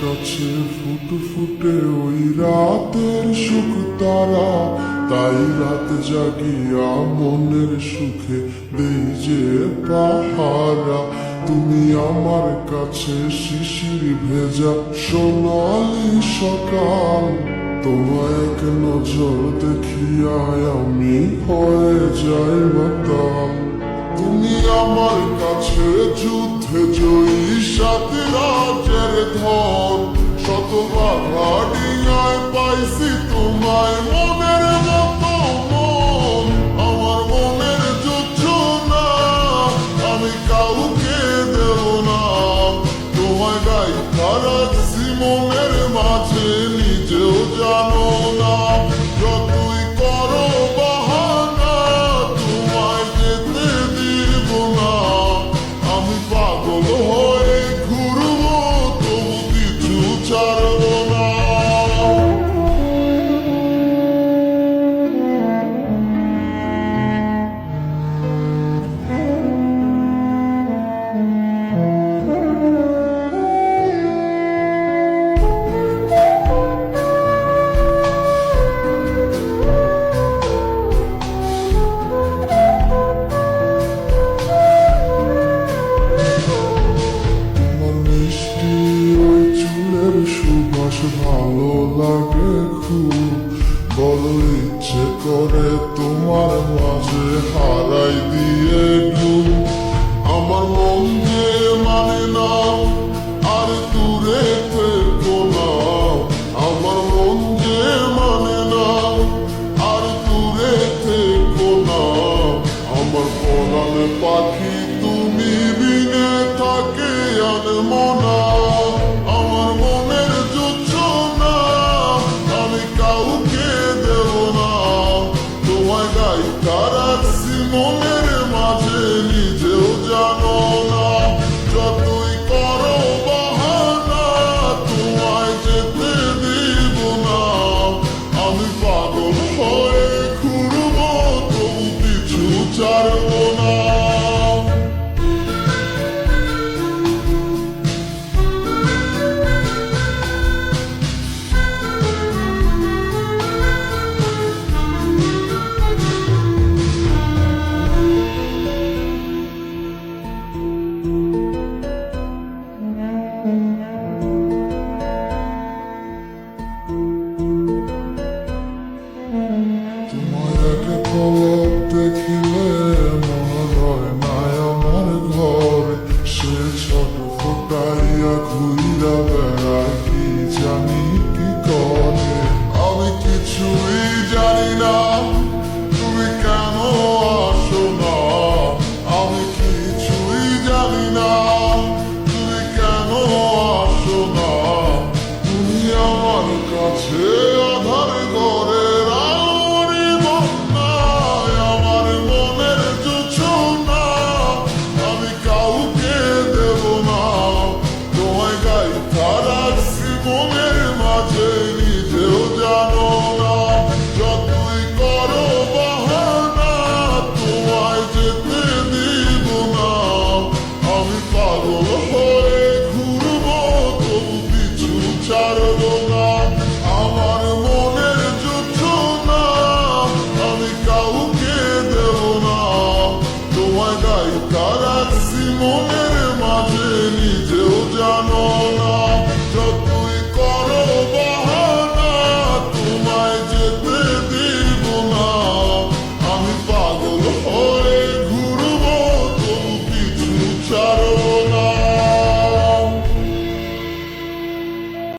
কাছে ফুটে ওই রাতের সুখ তারা, তাই রাত জাগিয়া মনের সুখে দেই যে পাহারা। তুমি আমার কাছে শিশির ভেজা সোনালি সকাল, তোমায় এক নজর দেখিয়ায় আমি হয়ে যাই মাতাল। তুমি আমার কাছে যুদ্ধে জয়ী সাত রাজের ধন, শত বাধা ডিঙায় পাইছি তোমায় মনের মতো মন। আমার মনের যোজনা আমি কাউকে দেব না, তোমায় গাইথা রাখছি মনের মাঝে নিজেও জানো না। যতই করো বাহানা তোমায় যেতে দিব না, আমি পাগল হয়ে ঘুরবো তবু কিছু ছাড়বো না। সুবাস ভালো লাগে খুব, বড় ইচ্ছে করে তোমার মাঝে হারাই দিয়ে ডুব। আমার মন যে মানে না আর দূরে থেকো না, আমার মন যে মানে না আর দূরে থেকো না। আমার পরাণে পাখি তুমি বিনে থাকে আনমো না। আমার মনের যোজনা আমি কাউকে দেব না, তোমায় গাইথা রাখছি মনের মাঝে নিজেও জানো না। যতই করো বাহানা তোমায় যেতে দিব না, আমি পাগল হয়ে ঘুরবো তবু কিছু ছাড়বো না। তোমাকে পলক দেখিলে মনে হয় নাই আমার ঘরে, সে ছোট ফোটাইয়া ঘুইরা বেড়া